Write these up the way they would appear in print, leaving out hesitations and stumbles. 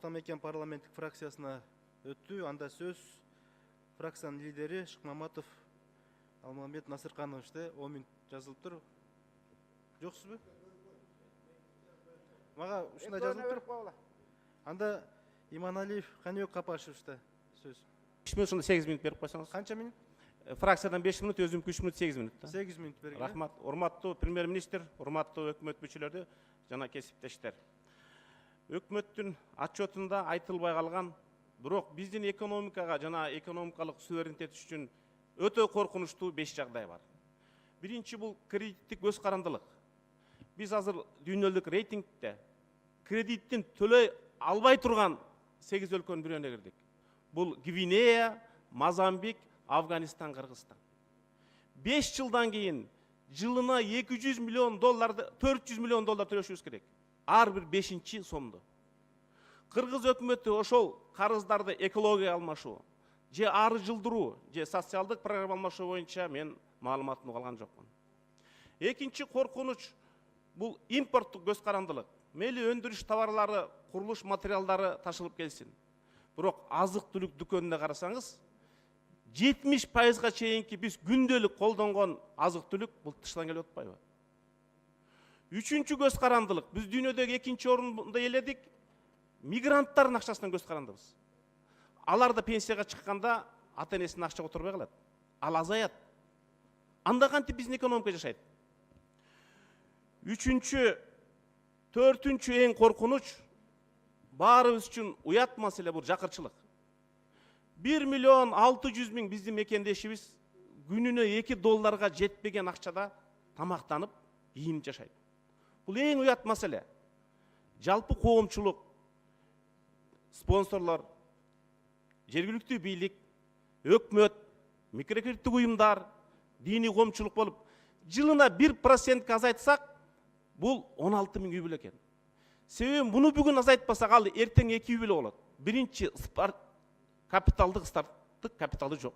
Атамекен парламенттик фракциясына өттү. Анда сөз фракциянын лидери Шыкмаматов Алмамбет Насыркановичте 10 минут жазылып тур. Жоксузбу? Мага ушундай жазылып тур. Анда Иманалиев Каныбек Капашевичте сөз. 5 минут, сонда 8 минут беріп қойсаңыз. Қанша минут? Фракциядан 5 минут, өзім 3 минут, 8 минут. 8 минут берген. Рахмат. Урматтуу премьер-министр, урматтуу өкмөт мүчөлөрү жана кесиптештер. Өкмөттүн отчетунда айтылбай калган, бирок биздин экономикага жана экономикалык суверенитет үчүн өтө коркунучтуу 5 жагдай бар. Биринчи бул кредиттик көз карандылык. Биз азыр дүйнөлүк рейтингде кредиттин төлөй албай турган 8 өлкөнүн бирөөүнө кирдик. Бул Гвинея, Мозамбик, Афганистан, Кыргызстан. 5 жылдан кийин жылына 200 миллион долларды, 400 миллион доллар төлөшүбүз керек. Ар бир 5-чи сомду. Кыргыз өкмөтү ошол карыздарды экология алмашуу, же ары жылдыруу, же социалдык программа алмашуу боюнча мен маалыматын алган жокмун. Экинчи коркунуч бул импорттук көз карандылык. Мейли өндүрүш товарлары, курулуш материалдары ташылып келсин. Бирок азык-түлүк дүкөнүнө карасаңыз, 70%га чейинки биз күндөлүк колдонгон азык-түлүк бул тыштан келип атпайбы? Үчүнчү көз карандылык. Биз дүйнөдөгү экинчи орунда эледик. Мигранттардын акчасынан көз карандыбыз. Алар да пенсияга чыкканда ата-энесинин акча отурбай калат. Ал азаят. Анда кантип биздин экономика жашайт? Үчүнчү, төртүнчү эң коркунуч баарыбыз үчүн уят маселе бул жакырчылык. 1 миллион 600 000 биздин мекендешибиз күнүнө $2 жетпеген акчада тамактанып, ийинип жашайт. Бул эң уят маселе. Жалпы коомчулук, спонсорлор, жергиликтүү бийлик, өкмөт, микрокредиттик уюмдар, диний коомчулук болуп, жылына 1% азайтсак, бул 16 000 үй бүлө экен. Себеби муну бүгүн азайтпасак, ал эртең 2 үй бүлө болот. Биринчи капиталдык старттык капиталы жок.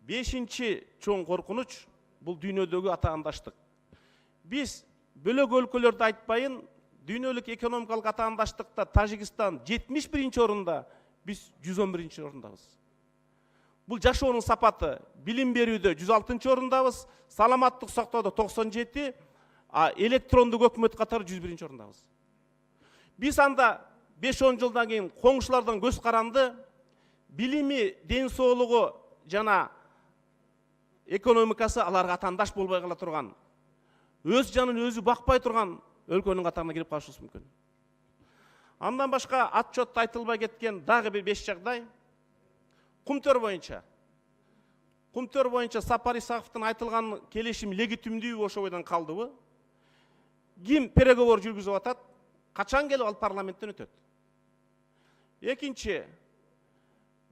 Бешинчи чоң коркунуч бул дүйнөдөгү атаандаштык. Биз бөлөк өлкөлөрдү айтпайын, дүйнөлүк экономикалык атаандаштыкта Тажикстан 71-чи орунда, биз 111-чи орундабыз. Бул жашоонун сапаты, билим берүүдө 106-чы орундабыз, саламаттык сактоодо 97, электрондук өкмөт катары 101-чи орундабыз. Биз анда 5-10 жылдан кийин коңшулардан көз каранды, билими, ден соолугу жана экономикасы аларга атаандаш болбой кала турган, өз жанын өзү бакпай турган өлкөнүн катарына кирип калышыбыз мүмкүн. Андан башка отчетто айтылбай кеткен дагы бир 5 жагдай. Кумтөр боюнча. Кумтөр боюнча Сапар Исаковдун айтылган келишим легитимдүүбү ошо бойдон калдыбы? Ким переговор жүргүзүп атат? Качан келип ал парламенттен өтөт? Экинчи,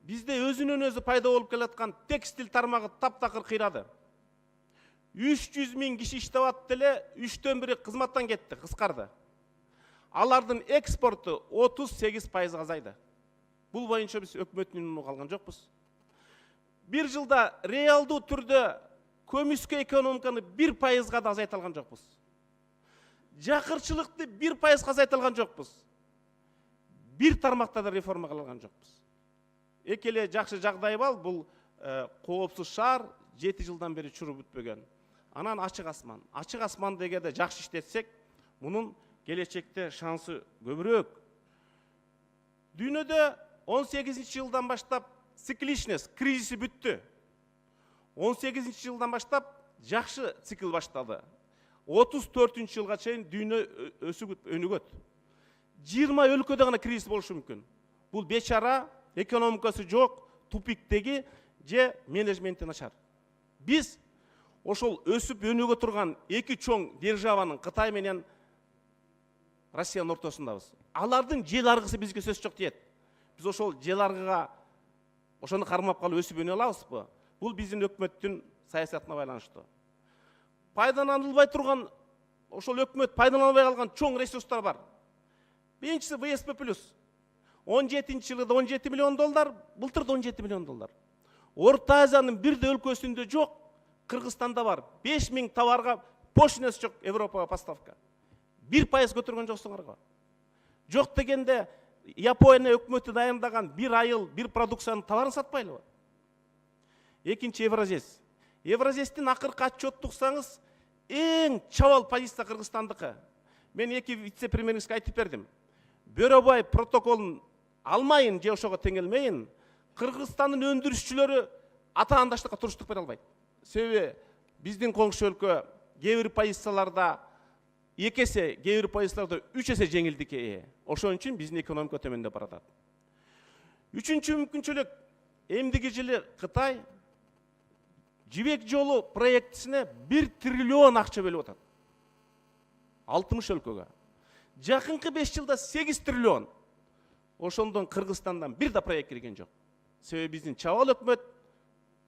бизде өзүнөн өзү пайда болуп келаткан текстил тармагы таптакыр кыйрады. 300 000 киши иштеп атты эле, 3төн бири кызматтан кетти, кыскарды. Алардын экспорту 38% азайды. Бул боюнча биз өкмөттүн үнүн калган жокпуз. Bir жылда реалдуу түрдө көмүскө экономиканы 1%га да азайта алган жокпуз. Жакырчылыкты 1%га азайта алган жокпуз. Бир тармакта да реформа кылган жокпуз. Эки эле жакшы жагдай бар, бул коопсуз шаар 7 жылдан бери чуруп бүтпөгөн. Анан ачык асман. Ачык асман дегенде жакшы иштетсек, мунун келечекте шансы көбүрөөк. Дүйнөдө 18-ci жылдан баштап цикличность, кризиси бүттү. 18-ci жылдан баштап жакшы цикл башталды. 34-ci жылга чейин дүйнө өсүп өнүгөт. 20 өлкөдө гана кризис болушу мүмкүн. Бул бечара, экономикасы жок, тупиктеги же менеджменти начар. Биз ошол өсүп өнүгө турган эки чоң державанын, Кытай менен Россиянын ортосундабыз. Алардын жел аргысы бизге сөз жок дейт. Биз ошол жел аргыга ошону кармап калып өсүп өнүгө алабызбы? Бул биздин өкмөттүн саясатына байланыштуу. Пайдаланылбай турган, ошол өкмөт пайдаланбай калган чоң ресурстар бар. Биринчиси ВСП+. 17-ci жылда $17 миллион, былтырда $17 миллион. Орта Азиянын бирде өлкөсүндө жок, Кыргызстанда бар. 5000 товарга пошлинасы жок Европага поставка. 1% көтөргөн жоксуңарга. Жоқ дегенде Япония өкмөтү дайындаган бир айыл, бир продукциянын товарын сатпайлыбы? Экинчи Евразес. Евразестин акыркы отчетун уксаңыз, эң чабал позиция Кыргызстандыкы. Мен эки вице-премьериңизге айтып бердим. Бөрөбай протоколун алмайын же ошого теңелмейин, Кыргызстандын өндүрүшчүлөрү атаандаштыкка туруштук бере албайт. Себеби биздин коңшу өлкө кээ бир позицияларда 2 эсе, кээ бир позицияларда 3 эсе жеңилдикке ээ. Ошон үчүн биздин экономика төмөндөп баратат. Үчүнчү мүмкүнчүлүк, эмдиги жылы Кытай Жибек жолу проектисине 1 триллион акча бөлүп атат. 60 өлкөгө. Жакынкы 5 жылда 8 триллион. Ошондон Кыргызстандан бир да проект кирген жок. Себеби биздин чабал өкмөт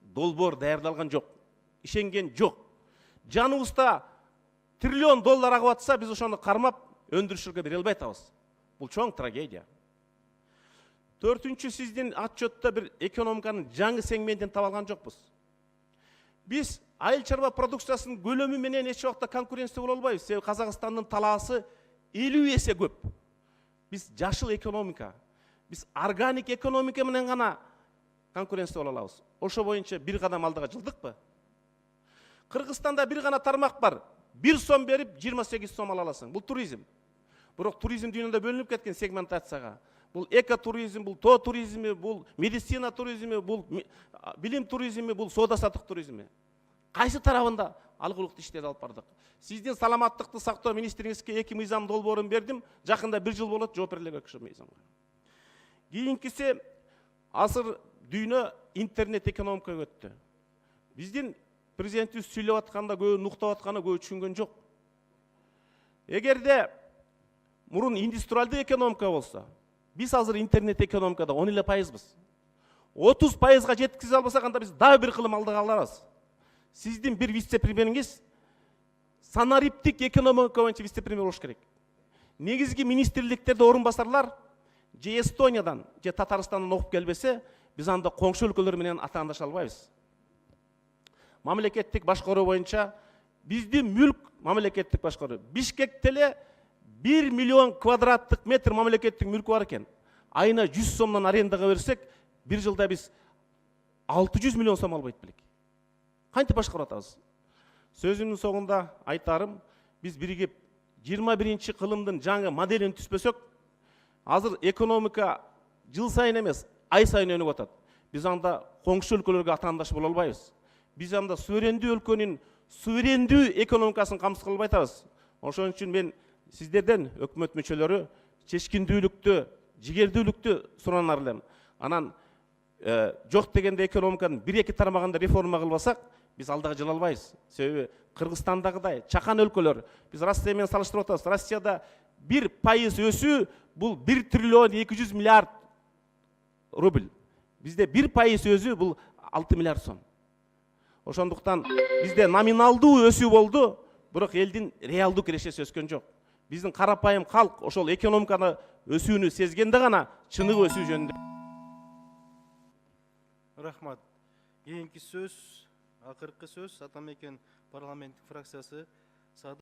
долбоор даярдалган жок, ишенген жок. Жаныбызда триллион доллар агып атса, биз ошону кармап өндүрүшүргө бере албай атабыз. Бул чоң трагедия. Төртүнчү, сиздин отчетто бир экономиканын жаңы сегментин таба алган жокпуз. Биз айыл чарба продукциясынын көлөмү менен эч убакта конкуренция боло албайбыз. Себеби Казакстандын талаасы 50 эсе көп. Биз жашыл экономика, биз органик экономика менен гана конкуренция боло алабыз. Ошо боюнча бир кадам алдыга жылдыкпы? Кыргызстанда бир гана тармак бар. 1 сом берип 28 сом ала аласың. Бул туризм. Бирок туризм дүйнөдө бөлүнүп кеткен сегментацияга. Бул экотуризм, бул тоо туризми, бул медицина туризми, бул билим туризми, бул соода саттык туризми. Кайсы тарабында алгылыктуу иштерди алып бардык? Сиздин саламаттыкты сактоо министриңизге 2 мыйзам долбоорун бердим. Жакында 1 жыл болот, жооп бериле ошо мыйзамга. Кийинкиси, азыр дүйнө интернет экономикага өттү. Биздин президентибиз сүйлөп атканда көбү нуктап атканы көбү түшүнгөн жок. Эгерде мурун индустриалдык экономика болсо, биз азыр интернет экономикада 10%быз. 30%га жеткизе албасак, анда биз дагы бир кылым алдыга алабыз. Сиздин бир вице-премьериңиз санариптик экономика боюнча вице-премьер болуш керек. Негизги министрликтерде орун басарлар же Эстониядан, же Татарстандан окуп келбесе, биз анда коңшу өлкөлөр менен атаандаша албайбыз. Мамлекеттик башкаруу боюнча биздин мүлк мамлекеттик башкаруу. Бишкекте эле 1 миллион квадраттык метр мамлекеттик мүлкү бар экен. Айына 100 сомдон арендага берсек, бир жылда биз 600 миллион сом албайт белек. Кантип башкарып атабыз? Сөзүмдүн соңунда айтарым, биз биригип 21-чи кылымдын жаңы моделин түзбөсөк, азыр экономика жыл сайын эмес, ай сайын өнүгүп атат. Биз анда коңшу өлкөлөргө атаандаш боло албайбыз. Биз анда суверендүү өлкөнүн суверендүү экономикасын камсыз кыла албай атабыз. Ошон үчүн мен сиздерден, өкмөт мүчөлөрү, чечкиндүүлүктү, жигердүүлүктү суранар элем. Анан жок дегенде экономиканын 1-2 тармагында реформа кылбасак, биз алдыга жыла албайбыз. Себеби Кыргызстандагыдай чакан өлкөлөр, биз Россия менен салыштырып атабыз. Россияда 1% өсүү бул 1 триллион 200 миллиард рубль. Бизде 1% өсүү бул 6 миллиард сом. Ошондуктан бизде номиналдуу өсүү болду, бирок элдин реалдуу кирешеси өскөн жок. Биздин карапайым калк ошол экономиканы өсүүнү сезгенде гана чыныгы өсүү жөнүндө. Рахмат. Кийинки сөз, акыркы сөз, Атамекен парламенттик фракциясы